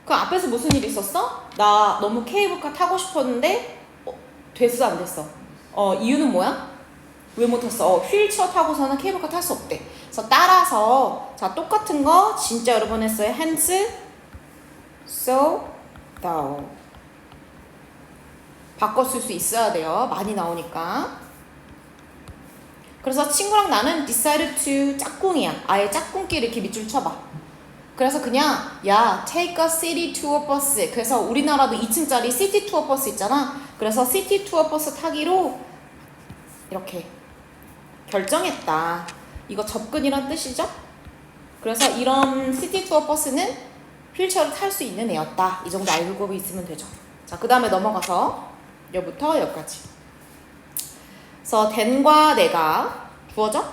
그 앞에서 무슨 일 있었어? 나 너무 케이블카 타고 싶었는데 됐어 안 됐어? 이유는 뭐야? 왜 못 탔어? 휠체어 타고서는 케이블카 탈 수 없대. 그래서 따라서 자 똑같은 거 진짜 여러 번 했어요. hence, so, thou. 바꿔 쓸 수 있어야 돼요. 많이 나오니까. 그래서 친구랑 나는 decided to 짝꿍이야. 아예 짝꿍끼리 이렇게 밑줄 쳐봐. 그래서 그냥 야 take a city tour bus. 그래서 우리나라도 2층짜리 city tour bus 있잖아. 그래서 city tour bus 타기로 이렇게 결정했다. 이거 접근이란 뜻이죠? 그래서 이런 city tour bus는 휠체어를 탈 수 있는 애였다. 이 정도 알고 있으면 되죠. 자, 그 다음에 넘어가서 여기부터 여기까지. 그래서 then과 내가 주어져?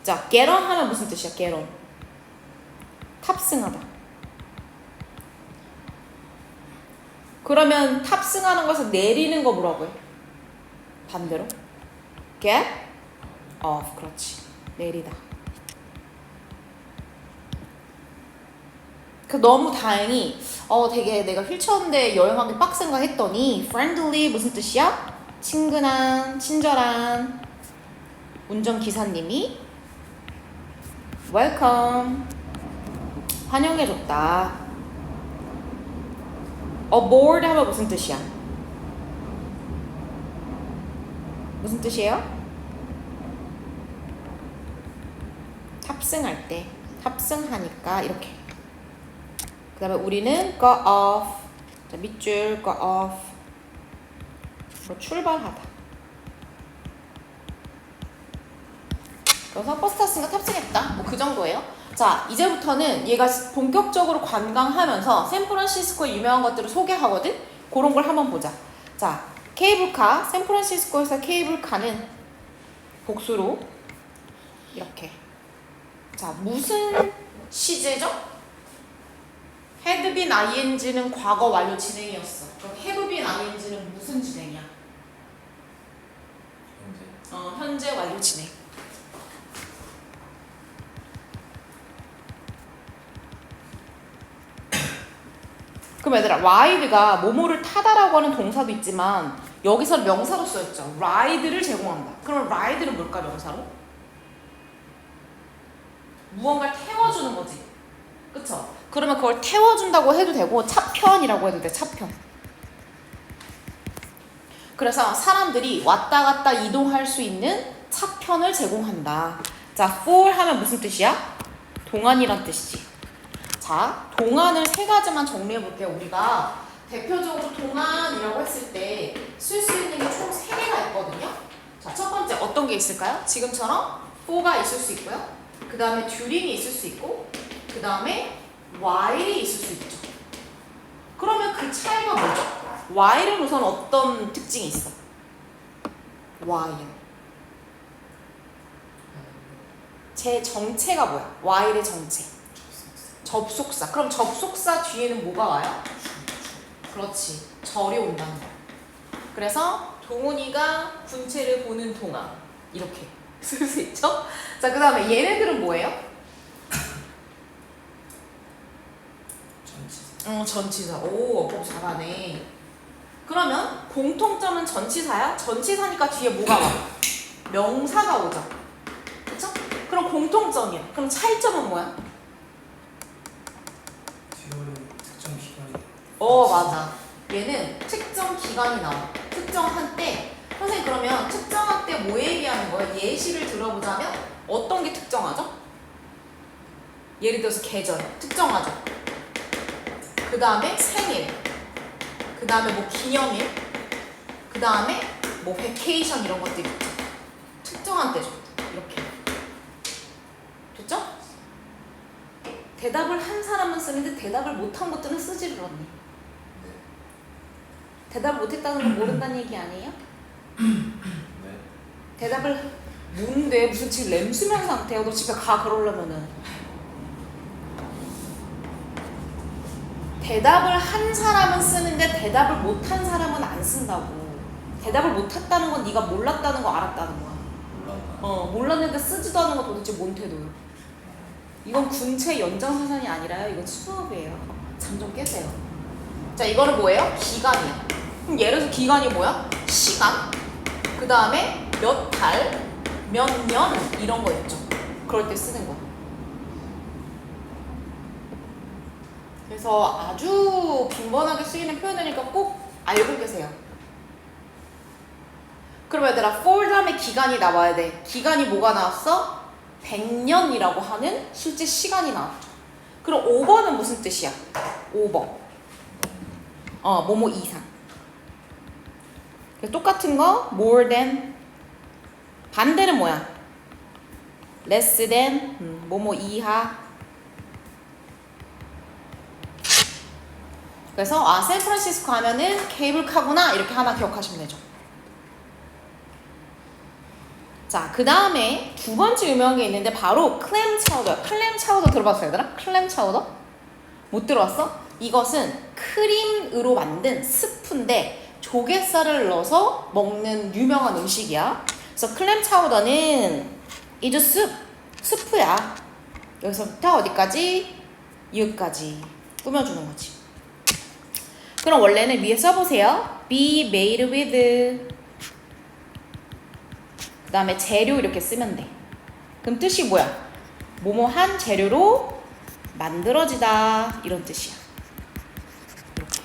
자, get on 하면 무슨 뜻이야? get on. 탑승하다. 그러면 탑승하는 것에서 내리는 거 뭐라고 해? 반대로? get off. 그렇지. 내리다. 그 너무 다행히 되게 내가 휠체어인데 여행하기 빡센가 했더니 friendly 무슨 뜻이야? 친근한, 친절한 운전기사님이 welcome 환영해줬다. aboard 하면 무슨 뜻이야? 무슨 뜻이에요? 탑승할 때 탑승하니까 이렇게. 그 다음에 우리는 got off. 자, 밑줄 got off. 출발하다. 그래서 버스 탔으니까 탑승했다. 뭐 그 정도예요. 자, 이제부터는 얘가 본격적으로 관광하면서 샌프란시스코의 유명한 것들을 소개하거든? 그런 걸 한번 보자. 자, 케이블카, 샌프란시스코에서 케이블카는 복수로 이렇게. 자, 무슨 시제죠? had been ing는 과거 완료 진행이었어. 그럼 have been ing는 무슨 진행이야? 현재 완료 진행. 그럼 얘들아, ride가 뭐뭐를 타다라고 하는 동사도 있지만 여기서 명사로 쓰였죠. ride를 제공한다. 그럼 ride는 뭘까, 명사로? 무언가를 태워주는 거지. 그쵸? 그러면 그걸 태워준다고 해도 되고 차편이라고 해도 돼. 차편. 그래서 사람들이 왔다 갔다 이동할 수 있는 차편을 제공한다. 자, for 하면 무슨 뜻이야? 동안이란 뜻이지. 자, 동안을 세 가지만 정리해 볼게요. 우리가 대표적으로 동안이라고 했을 때 쓸 수 있는 게 총 3개가 있거든요. 자, 첫 번째 어떤 게 있을까요? 지금처럼 for가 있을 수 있고요. 그 다음에 during이 있을 수 있고, 그 다음에 while이 있을 수 있죠. 그러면 그 차이가 뭐죠? while은 우선 어떤 특징이 있어? while. 제 정체가 뭐야? while의 정체. 접속사. 그럼 접속사 뒤에는 뭐가 와요? 그렇지. 절이 온다는 거. 그래서 동훈이가 군체를 보는 동안 이렇게 쓸 수 있죠? 자, 그 다음에 얘네들은 뭐예요? 전치사. 오, 꼭 잘하네. 그러면 공통점은 전치사야? 전치사니까 뒤에 뭐가 와? 명사가 오죠. 그쵸? 그럼 공통점이야. 그럼 차이점은 뭐야? 특정 기간이. 맞아. 얘는 특정 기간이 나와. 특정한 때. 선생님, 그러면 특정한 때 뭐 얘기하는 거야? 예시를 들어보자면 어떤 게 특정하죠? 예를 들어서 계절. 특정하죠. 그 다음에 생일. 그 다음에 뭐 기념일. 그 다음에 뭐 베케이션 이런 것들 있죠. 특정한 때죠. 이렇게. 됐죠? 대답을 한 사람은 쓰는데 대답을 못한 것들은 쓰지를 않네. 대답을 못했다는 건 모른다는 얘기 아니에요? 네. 대답을 뭔데 무슨 지금 램수면 상태야. 너 집에 가 그러려면은. 대답을 한 사람은 쓰는데 대답을 못한 사람은 안 쓴다고. 대답을 못했다는 건 네가 몰랐다는 거 알았다는 거야. 몰랐는데 쓰지도 않은 거 도대체 뭔 태도요? 이건 군체 연장사선이 아니라요. 이건 수업이에요. 잠 좀 깨세요. 자, 이거는 뭐예요? 기간이야. 그럼 예를 들어서 기간이 뭐야? 시간, 그 다음에 몇 달, 몇 년 이런 거 있죠. 그럴 때 쓰는 거. 그래서 아주 빈번하게 쓰이는 표현이니까 꼭 알고 계세요. 그럼 얘들아, for 다음에 기간이 나와야 돼. 기간이 뭐가 나왔어? 100년이라고 하는 실제 시간이 나왔죠. 그럼 over는 무슨 뜻이야? over. 뭐뭐 이상. 똑같은 거 more than. 반대는 뭐야? less than. 뭐뭐 이하. 그래서 샌프란시스코 하면은 케이블카구나 이렇게 하나 기억하시면 되죠. 자, 그 다음에 두 번째 유명한 게 있는데 바로 클램 차우더. 클램 차우더 들어봤어 얘들아? 클램 차우더? 못 들어봤어? 이것은 크림으로 만든 스프인데 조갯살을 넣어서 먹는 유명한 음식이야. 그래서 클램 차우더는 이즈 스프야. 여기서부터 어디까지? 여기까지 꾸며주는 거지. 그럼 원래는 위에 써보세요. be made with. 그 다음에 재료 이렇게 쓰면 돼. 그럼 뜻이 뭐야? 뭐뭐한 재료로 만들어지다 이런 뜻이야. 이렇게.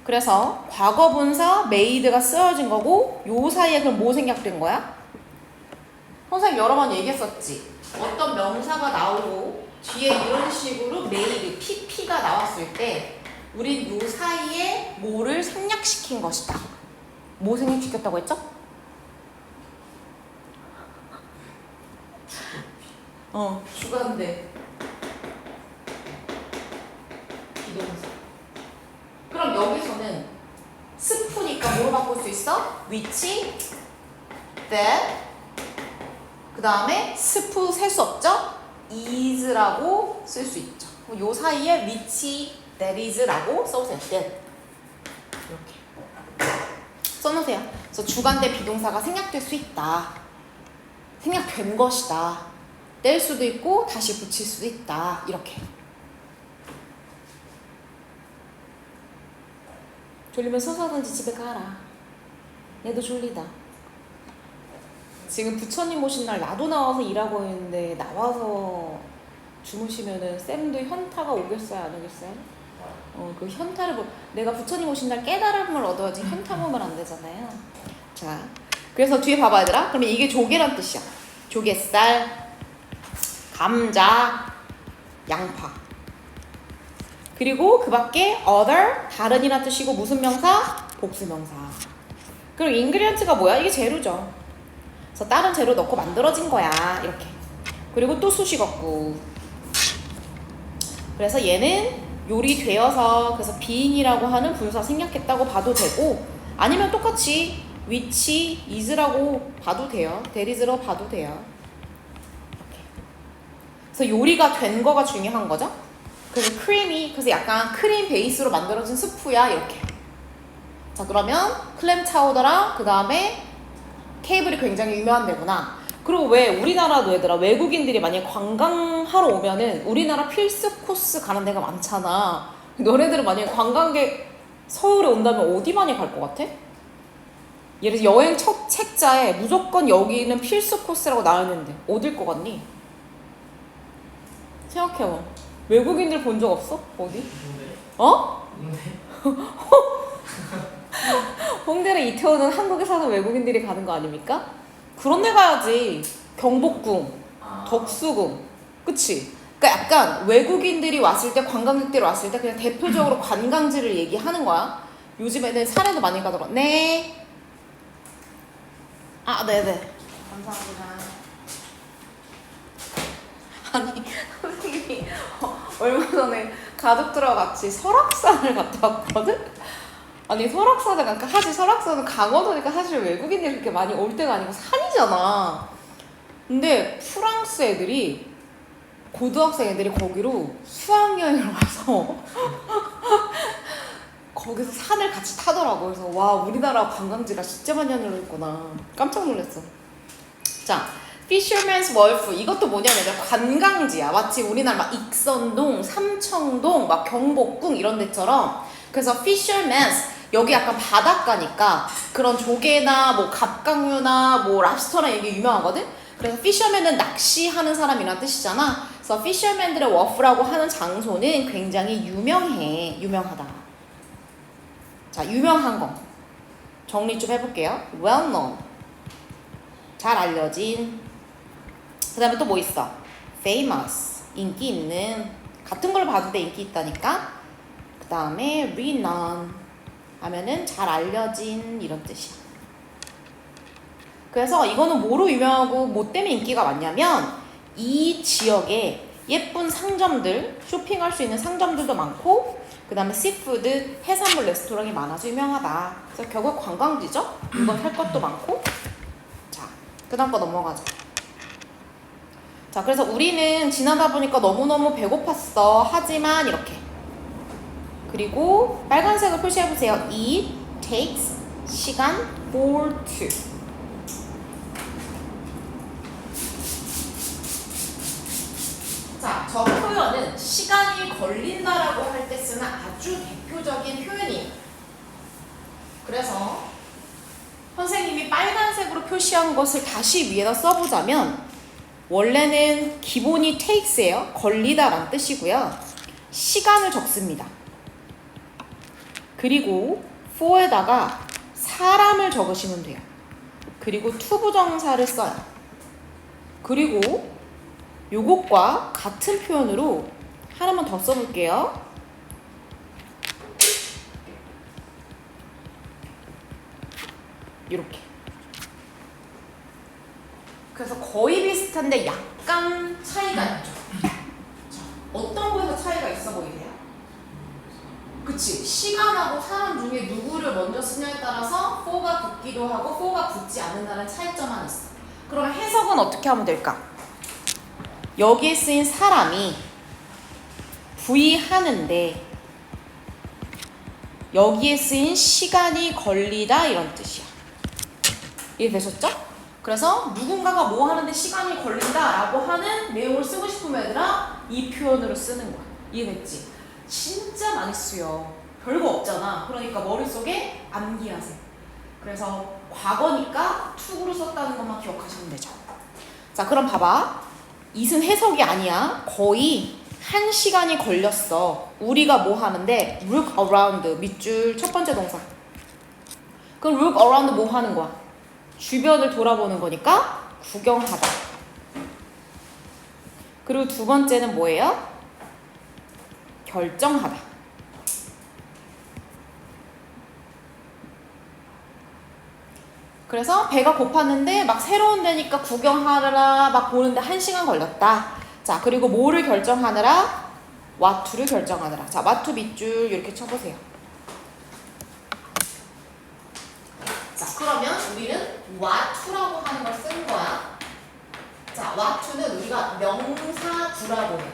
그래서 과거분사 made가 쓰여진 거고 요 사이에 그럼 뭐 생략된 거야? 선생님 여러 번 얘기했었지. 어떤 명사가 나오고 뒤에 이런 식으로 made, pp가 나왔을 때 우린 요 사이에 뭐를 생략시킨 것이다. 뭐 생략시켰다고 했죠? 주관대 비동사. 그럼 여기서는 스프니까 뭐로 바꿀 수 있어? which, that. 그 다음에 스프 셀 수 없죠? is라고 쓸 수 있죠. 요 사이에 which, that is라고 써보세요. that. 이렇게 써놓으세요. 그래서 주관대 비동사가 생략될 수 있다. 생략된 것이다. 뗄 수도 있고 다시 붙일 수도 있다. 이렇게. 졸리면 서서든지 집에 가라. 얘도 졸리다. 지금 부처님 오신 날 나도 나와서 일하고 있는데 나와서 주무시면은 쌤도 현타가 오겠어요? 안 오겠어요? 그 현타를 내가 부처님 오신 날 깨달음을 얻어야지 현타 보면 안 되잖아요. 자, 그래서 뒤에 봐봐 얘들아. 그러면 이게 조개란 뜻이야. 조개살, 감자, 양파. 그리고 그 밖에 other, 다른이란 뜻이고 무슨 명사? 복수명사. 그리고 ingredients가 뭐야? 이게 재료죠. 그래서 다른 재료 넣고 만들어진 거야. 이렇게. 그리고 또 수식어구. 그래서 얘는 요리되어서 그래서 being이라고 하는 분사 생략했다고 봐도 되고 아니면 똑같이 which, is라고 봐도 돼요. that is라고 봐도 돼요. 이렇게. 그래서 요리가 된 거가 중요한 거죠. 그래서 크림이 그래서 약간 크림 베이스로 만들어진 스프야 이렇게. 자, 그러면 클램 차우더랑 그 다음에 케이블이 굉장히 유명한 데구나. 그리고 왜 우리나라도 얘들아 외국인들이 만약에 관광하러 오면은 우리나라 필수 코스 가는 데가 많잖아. 너네들은 만약에 관광객 서울에 온다면 어디 많이 갈 것 같아? 예를 들어 여행 첫 책자에 무조건 여기는 필수 코스라고 나와있는데 어딜 것 같니? 생각해봐. 외국인들 본 적 없어? 어디? 홍대랑 이태원은 한국에 사는 외국인들이 가는 거 아닙니까? 그런 데 가야지. 경복궁, 덕수궁, 그치? 그러니까 약간 외국인들이 왔을 때, 관광객들이 왔을 때 그냥 대표적으로 관광지를 얘기하는 거야. 요즘에는 산에도 많이 가더라. 네. 네네. 감사합니다. 아니, 선생님이 얼마 전에 가족들하고 같이 설악산을 갔다 왔거든? 아니 설악산은 설악산은 강원도니까 사실 외국인들이 그렇게 많이 올 때가 아니고 산이잖아. 근데 프랑스 애들이 고등학생 애들이 거기로 수학여행을 와서 거기서 산을 같이 타더라고. 그래서 와 우리나라 관광지가 진짜 많이 열렸구나 깜짝 놀랐어. 자 Fisherman's Wharf 이것도 뭐냐면 관광지야. 마치 우리나라 막 익선동, 삼청동, 막 경복궁 이런 데처럼. 그래서 Fisherman's 여기 약간 바닷가니까 그런 조개나 뭐 갑각류나 뭐 랍스터나 이게 유명하거든. 그래서 Fisherman은 낚시하는 사람이란 뜻이잖아. 그래서 Fisherman들의 워프라고 하는 장소는 굉장히 유명해. 유명하다. 자, 유명한 거 정리 좀 해볼게요. Well known 잘 알려진. 그 다음에 또 뭐 있어? Famous 인기 있는. 같은 걸 봐도 돼 인기 있다니까. 그 다음에 renowned 하면은 잘 알려진 이런 뜻이야. 그래서 이거는 뭐로 유명하고 뭐 때문에 인기가 많냐면 이 지역에 예쁜 상점들, 쇼핑할 수 있는 상점들도 많고 그 다음에 시푸드, 해산물 레스토랑이 많아서 유명하다. 그래서 결국 관광지죠? 이건 할 것도 많고. 자, 그 다음 거 넘어가자. 자, 그래서 우리는 지나다 보니까 너무너무 배고팠어. 하지만 이렇게. 그리고 빨간색을 표시해보세요. It takes 시간 for to. 자, 저 표현은 시간이 걸린다라고 할 때 쓰는 아주 대표적인 표현이에요. 그래서 선생님이 빨간색으로 표시한 것을 다시 위에다 써보자면 원래는 기본이 takes예요. 걸리다라는 뜻이고요. 시간을 적습니다. 그리고 for에다가 사람을 적으시면 돼요. 그리고 to 부정사를 써요. 그리고 요것과 같은 표현으로 하나만 더 써볼게요. 이렇게. 그래서 거의 비슷한데 약간 차이가 있죠. 자, 어떤 거에서 차이가 있어 보이세요? 그치? 시간하고 사람 중에 누구를 먼저 쓰냐에 따라서 for가 붙기도 하고 for가 붙지 않는다는 차이점만 있어. 그럼 해석은 어떻게 하면 될까? 여기에 쓰인 사람이 부의하는데 여기에 쓰인 시간이 걸리다 이런 뜻이야. 이해되셨죠? 그래서 누군가가 뭐 하는데 시간이 걸린다 라고 하는 내용을 쓰고 싶으면 얘들아 이 표현으로 쓰는 거야. 이해됐지? 진짜 많이 쓰여. 별거 없잖아. 그러니까 머릿속에 암기하세요. 그래서 과거니까 to로 썼다는 것만 기억하시면 되죠. 자, 그럼 봐봐. it은 해석이 아니야. 거의 1시간이 걸렸어. 우리가 뭐 하는데 look around 밑줄 첫 번째 동사. 그럼 look around 뭐 하는 거야? 주변을 돌아보는 거니까 구경하다. 그리고 두 번째는 뭐예요? 결정하다. 그래서 배가 고팠는데 막 새로운 데니까 구경하느라 막 보는데 1시간 걸렸다. 자, 그리고 뭐를 결정하느라? what to를 결정하느라. 자, what to 밑줄 이렇게 쳐보세요. 자, 그러면 우리는 what to라고 하는 걸 쓴 거야. 자, what to는 우리가 명사 구라고 해.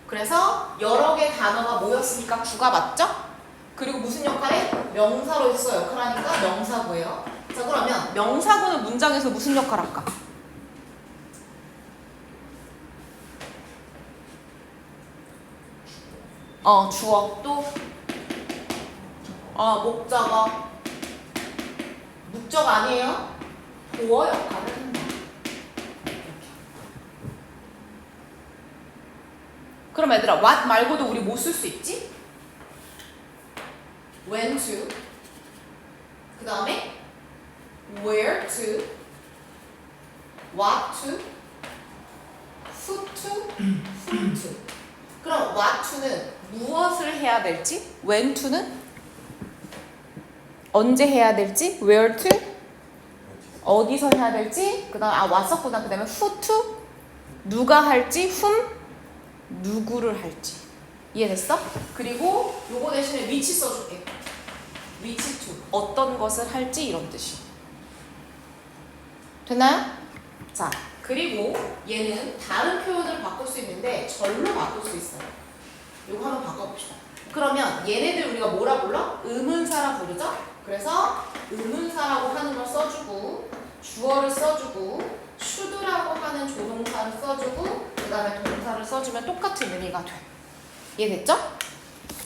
그래서 여러 개 단어가 모였으니까 구가 맞죠? 그리고 무슨 역할에? 명사로 있어 역할하니까 명사구예요. 자, 그러면 명사구는 문장에서 무슨 역할 할까? 주어 또 목적어 목적 아니에요? 보어 역할을 한다. 그럼 얘들아 what 말고도 우리 뭐 쓸 수 있지? when to 그 다음에 where to what to who to whom to. 그럼 what to는 무엇을 해야 될지, when to는 언제 해야 될지, where to 어디서 해야 될지, 그 다음 왔었구나. 그 다음에 who to 누가 할지, whom 누구를 할지. 이해됐어? 그리고 요거 대신에 which 써줄게. which to 어떤 것을 할지 이런 뜻이. 됐나요? 자, 그리고 얘는 다른 표현을 바꿀 수 있는데 절로 바꿀 수 있어요. 요거 한번 바꿔봅시다. 그러면 얘네들 우리가 뭐라 불러? 의문사라 부르죠? 그래서 의문사라고 하는 걸 써주고 주어를 써주고 should라고 하는 조동사를 써주고 그 다음에 동사를 써주면 똑같은 의미가 돼. 이해됐죠?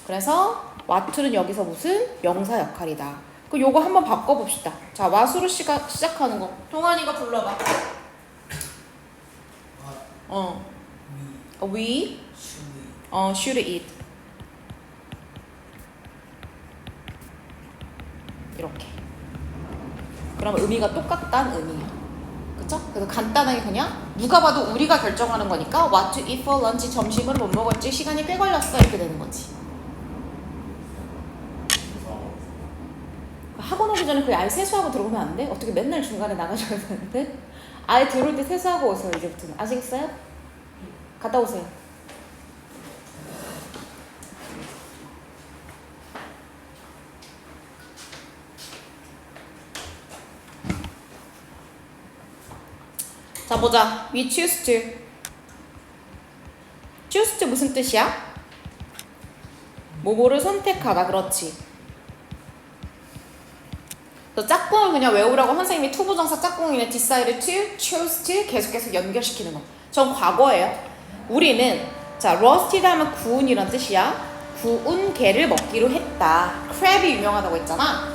그래서 what는 여기서 무슨 명사 역할이다. 그럼 요거 한번 바꿔봅시다. 자, what으로 시작하는 거. 동환이가 불러봐. we should eat. 이렇게. 그럼 의미가 똑같다는 의미야. 그쵸? 그래서 간단하게 그냥 누가 봐도 우리가 결정하는 거니까 what to eat for lunch, 점심을 못 먹을지 시간이 꽤 걸렸어 이렇게 되는 거지. 학원 오기 전에 그 아예 세수하고 들어오면 안 돼? 어떻게 맨날 중간에 나가줘야 되는데? 아예 들어올 때 세수하고 오세요 이제부터는. 아시겠어요? 갔다 오세요. 자 보자. We choose to. choose to 무슨 뜻이야? 뭐뭐를 선택하다. 그렇지. 너 짝꿍을 그냥 외우라고 선생님이 투부정사 짝꿍이네 decide to, choose to 계속 연결시키는 거. 전 과거예요. 우리는 자 roasted 하면 구운이란 뜻이야. 구운 게를 먹기로 했다. crab이 유명하다고 했잖아.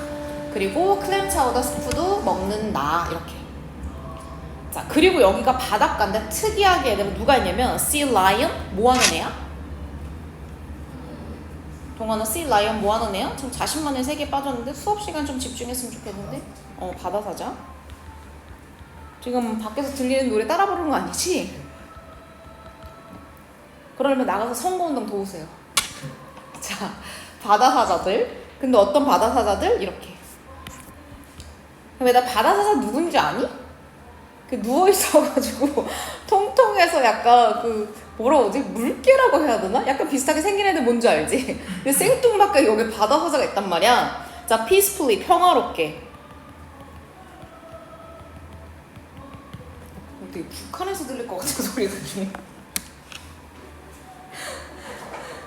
그리고 클램 차우더 스프도 먹는다. 이렇게. 자 그리고 여기가 바닷가인데 특이하게 얘들은 누가 있냐면 sea lion 뭐 하는 애야? 동안은 sea lion 뭐 하는 애야? 지금 자신만의 세계에 빠졌는데 수업 시간 좀 집중했으면 좋겠는데. 바다사자. 지금 밖에서 들리는 노래 따라 부르는 거 아니지? 그러려면 나가서 선거운동 도우세요. 자 바다사자들. 근데 어떤 바다사자들? 이렇게. 왜 나 바다사자 누군지 아니? 그 누워있어가지고 통통해서 약간 그 뭐라 그러지? 물개라고 해야 되나? 약간 비슷하게 생긴 애들 뭔지 알지? 근데 생뚱맞게 여기 바다사자가 있단 말이야. 자, peacefully 평화롭게. 되게 북한에서 들릴 것 같은 소리가 중에.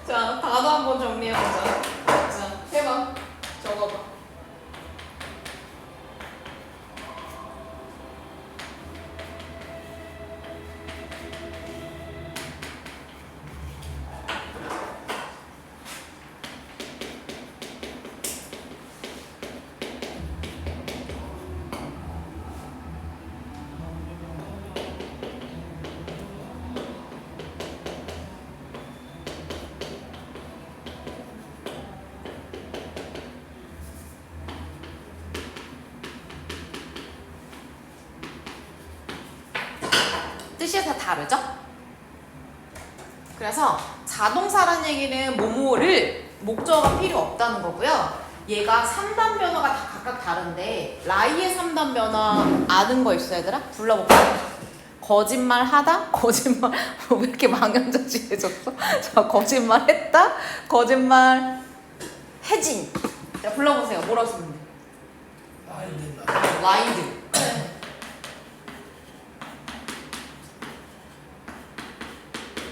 자, 단어 한번 정리해보자. 자, 해봐. 적어봐. 뜻이 다 다르죠? 그래서 자동사란 얘기는 뭐뭐를 목적어가 필요 없다는 거고요. 얘가 3단 변화가 다 각각 다른데 라이의 3단 변화 아는 거 있어 얘들아? 불러볼게요. 거짓말 하다? 거짓말 왜 이렇게 망연자실해졌어? 자 거짓말 했다? 거짓말 해진. 자 불러보세요. 뭐라고 쓰면 돼? 라이드.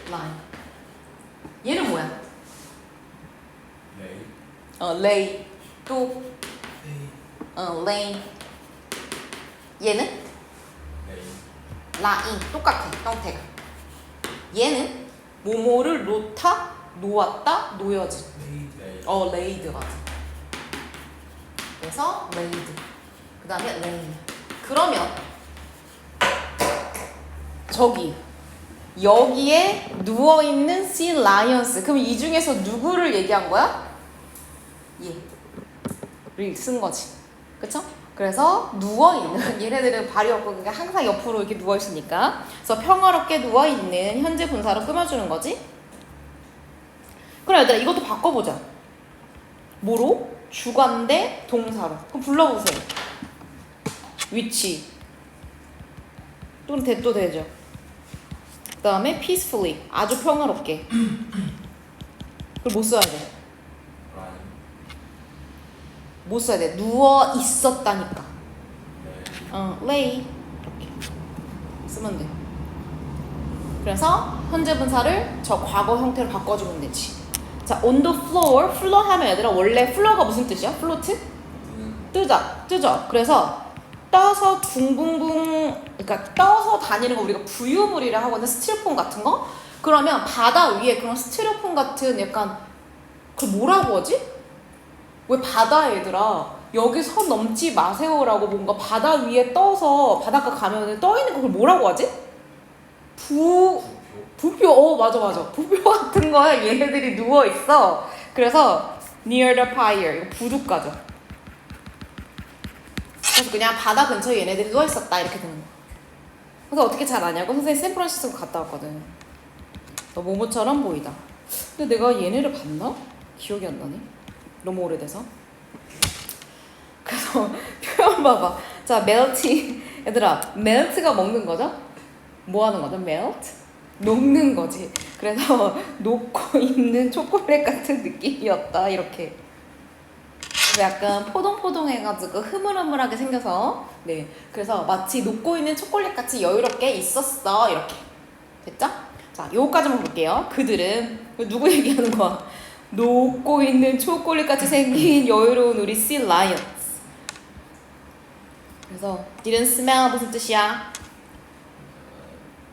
라인. 얘는 뭐야? 레이. 또 레인. 얘는? 라인. 똑같아 형태가. 얘는 뭐뭐를 놓다, 놓았다, 놓여진. 레이드 맞아. 그래서 레이드. 그 다음에 레인. 그러면 저기 여기에 누워있는 sea lions. 그럼 이 중에서 누구를 얘기한 거야? 얘를 쓴 거지. 그쵸? 그래서 누워있는 얘네들은 발이 없고 그러니까 항상 옆으로 이렇게 누워있으니까 그래서 평화롭게 누워있는 현재 분사로 꾸며주는 거지. 그럼 얘들아 이것도 바꿔보자. 뭐로? 주관 대 동사로. 그럼 불러보세요. 위치 또는 대도 되죠. 그 다음에 peacefully 아주 평화롭게. 그걸 뭐 써야 돼? 뭐 써야 돼? 누워 있었다니까. lay 이렇게 쓰면 돼. 그래서 현재 분사를 저 과거 형태로 바꿔주면 되지. 자, on the floor. floor 하면 얘들아 원래 floor가 무슨 뜻이야? float? 뜨죠. 그래서 떠서 붕붕붕, 그러니까 떠서 다니는 거 우리가 부유물이라 하거든. 스티로폼 같은 거. 그러면 바다 위에 그런 스티로폼 같은 약간 그 뭐라고 하지? 왜 바다에 얘들아 여기 선 넘지 마세요라고 뭔가 바다 위에 떠서 바닷가 가면은 떠 있는 그걸 뭐라고 하지? 부표. 맞아. 부표 같은 거에 얘네들이 누워 있어. 그래서 near the fire 이거 부두가죠. 그래서 그냥 바다 근처에 얘네들이 누워 있었다 이렇게 되는 거야. 그래서 어떻게 잘 아냐고 선생님 샌프란시스코 갔다 왔거든. 너 모모처럼 보이다. 근데 내가 얘네를 봤나? 기억이 안 나네. 너무 오래돼서. 그래서 표현 봐봐. 자, 멜티. 얘들아, 멜트가 먹는 거죠? 뭐 하는 거죠? 멜트? 녹는 거지. 그래서 녹고 있는 초콜릿 같은 느낌이었다. 이렇게. 약간 포동포동해가지고 흐물흐물하게 생겨서 네. 그래서 마치 녹고 있는 초콜릿 같이 여유롭게 있었어. 이렇게. 됐죠? 자, 요거까지만 볼게요. 그들은 누구 얘기하는 거야? 녹고 있는 초콜릿 같이 생긴 여유로운 우리 sea lions. 그래서 didn't smell 무슨 뜻이야?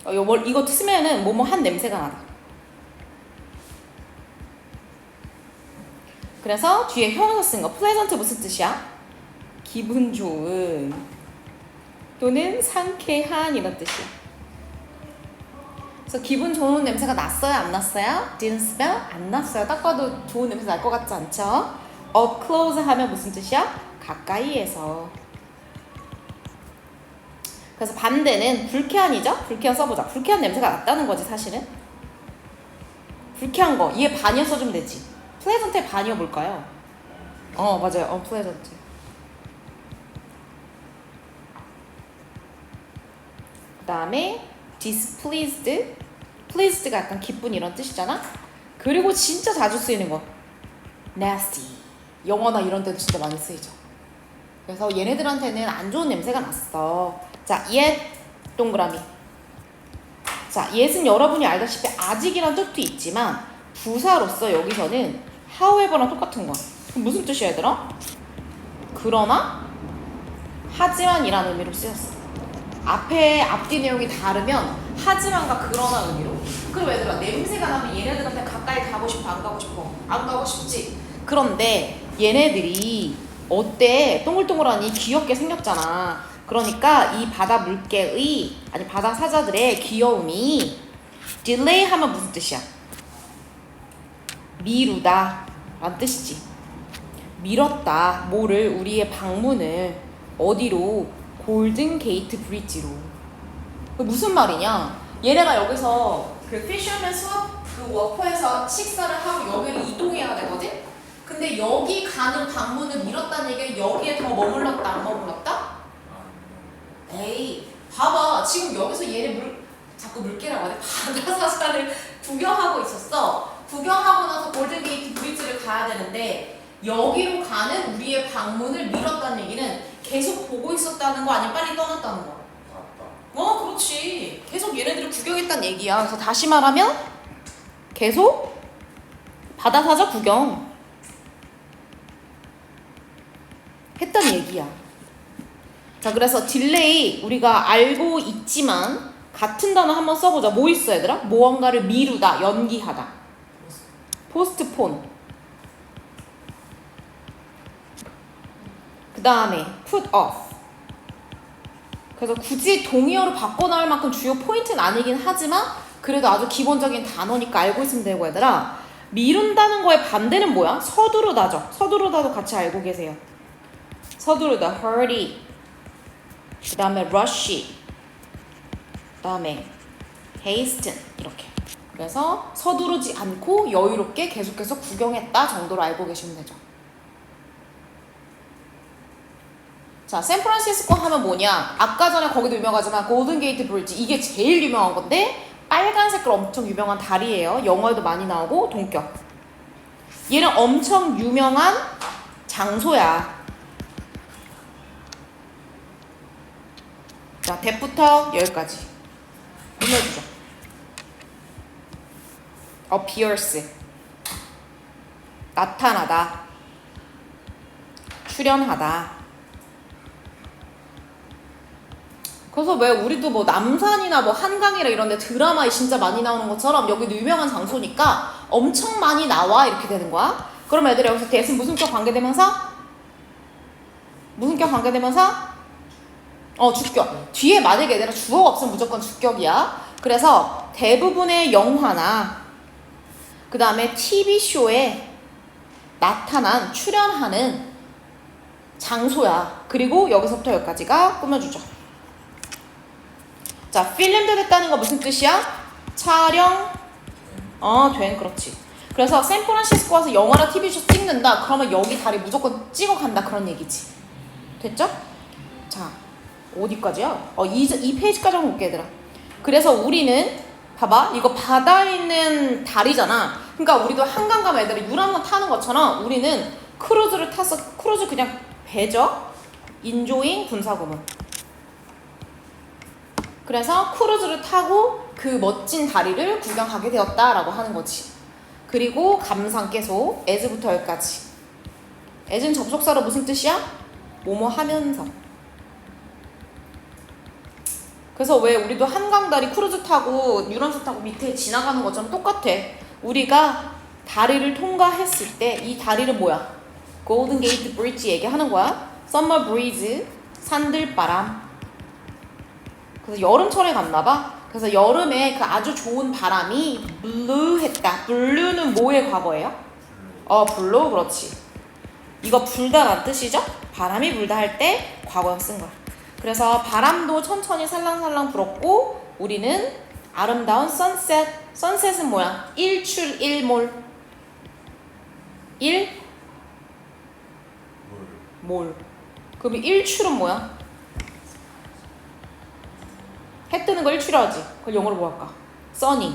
이거 쓰면은 뭐뭐 한 냄새가 나다. 그래서 뒤에 형용사 쓴 거 pleasant 무슨 뜻이야? 기분 좋은 또는 상쾌한 이런 뜻이야. 그래서 기분 좋은 냄새가 났어요? 안 났어요? didn't smell? 안 났어요. 딱 봐도 좋은 냄새 날 것 같지 않죠? up close 하면 무슨 뜻이야? 가까이에서. 그래서 반대는 불쾌한이죠? 불쾌한 써보자. 불쾌한 냄새가 났다는 거지 사실은. 불쾌한 거 얘 반이어 써주면 되지. pleasant의 반이어 볼까요? 맞아요. unpleasant. 그 다음에 displeased. pleased가 약간 기쁜 이런 뜻이잖아. 그리고 진짜 자주 쓰이는 거 nasty. 영어나 이런 데도 진짜 많이 쓰이죠. 그래서 얘네들한테는 안 좋은 냄새가 났어. 자, yet 동그라미. 자, yet은 여러분이 알다시피 아직이란 뜻도 있지만 부사로서 여기서는 however랑 똑같은 거야. 그럼 무슨 뜻이야 얘들아? 그러나 하지만이라는 의미로 쓰였어. 앞뒤 내용이 다르면 하지만과 그러나 의미로. 그리고 얘들아 냄새가 나면 얘네들한테 가까이 가고 싶어 안 가고 싶어? 안 가고 싶지. 그런데 얘네들이 어때? 동글동글하니 귀엽게 생겼잖아. 그러니까 이 바다 물개의 아니 바다 사자들의 귀여움이 delay 하면 무슨 뜻이야? 미루다 라는 뜻이지. 미뤘다. 뭐를? 우리의 방문을 어디로? 골든 게이트 브릿지로. 무슨 말이냐? 얘네가 여기서 그 피셔맨 수업 그 워커에서 식사를 하고 여기를 이동해야 되거든? 근데 여기 가는 방문을 미뤘다는 얘기는 여기에 더 머물렀다 안 머물렀다? 에이 봐봐 지금 여기서 얘네 자꾸 물개라고 하네. 바다 사자를 구경하고 있었어. 구경하고 나서 골든게이트 브릿지를 가야 되는데 여기로 가는 우리의 방문을 미뤘다는 얘기는 계속 보고 있었다는 거 아니면 빨리 떠났다는 거? 그렇지. 계속 얘네들을 구경했다는 얘기야. 그래서 다시 말하면 계속 바다 사자 구경 했다는 얘기야. 자, 그래서 딜레이 우리가 알고 있지만 같은 단어 한번 써보자. 뭐 있어 얘들아? 무언가를 미루다, 연기하다. 포스트폰. 그 다음에 put off. 그래서 굳이 동의어로 바꿔 나올 만큼 주요 포인트는 아니긴 하지만 그래도 아주 기본적인 단어니까 알고 있으면 되고 얘들아. 미룬다는 거의 반대는 뭐야? 서두르다죠. 서두르다도 같이 알고 계세요. 서두르다, hurry. 그 다음에 rush. 그 다음에 hasten. 이렇게. 그래서 서두르지 않고 여유롭게 계속해서 구경했다 정도로 알고 계시면 되죠. 자, 샌프란시스코 하면 뭐냐? 아까 전에 거기도 유명하지만 골든게이트 브릿지 이게 제일 유명한 건데 빨간 색깔 엄청 유명한 다리예요. 영어에도 많이 나오고 동격. 얘는 엄청 유명한 장소야. 자, 대부터 여기까지 읽어주죠. appears 나타나다, 출현하다. 그래서 왜 우리도 뭐 남산이나 뭐 한강이라 이런 데 드라마에 진짜 많이 나오는 것처럼 여기도 유명한 장소니까 엄청 많이 나와 이렇게 되는 거야. 그럼 애들이 여기서 that은 무슨격 관계대명사? 무슨격 관계대명사? 주격. 뒤에 만약에 얘들아 주어가 없으면 무조건 주격이야. 그래서 대부분의 영화나 그 다음에 TV쇼에 나타난 출연하는 장소야. 그리고 여기서부터 여기까지가 꾸며주죠. 자, 필름도 됐다는 거 무슨 뜻이야? 촬영 된 그렇지. 그래서 샌프란시스코 와서 영화나 TV쇼 찍는다. 그러면 여기 다리 무조건 찍어간다 그런 얘기지. 됐죠? 자, 어디까지야? 이 페이지까지 한번 볼게 얘들아. 그래서 우리는 봐봐, 이거 바다에 있는 다리잖아. 그러니까 우리도 한강 가면 애들이 유람선 타는 것처럼 우리는 크루즈를 타서, 크루즈 그냥 배죠? 인조잉 분사구문. 그래서 크루즈를 타고 그 멋진 다리를 구경하게 되었다라고 하는 거지. 그리고 감상 계속 as부터 여기까지. as는 접속사로 무슨 뜻이야? 뭐뭐 하면서. 그래서 왜 우리도 한강다리 크루즈 타고 유람선 타고 밑에 지나가는 것처럼 똑같아. 우리가 다리를 통과했을 때 이 다리를 뭐야? 골든 게이트 브릿지 얘기하는 거야. 썸머 브리즈, 산들바람. 그래서 여름철에 갔나봐. 그래서 여름에 그 아주 좋은 바람이 블루했다. 블루는 뭐의 과거예요? 블루. 그렇지. 이거 불다란 뜻이죠? 바람이 불다 할 때 과거형 쓴 거야. 그래서 바람도 천천히 살랑살랑 불었고 우리는 아름다운 선셋. 선셋은 뭐야? 일출 일몰. 몰. 그럼 일출은 뭐야? 해 뜨는 거 일출이라지. 그걸 영어로 뭐 할까? sunny.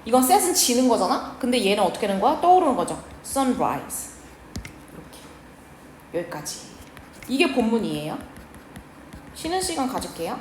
이건 set은 지는 거잖아? 근데 얘는 어떻게 되는 거야? 떠오르는 거죠. sunrise. 이렇게. 여기까지. 이게 본문이에요. 쉬는 시간 가질게요.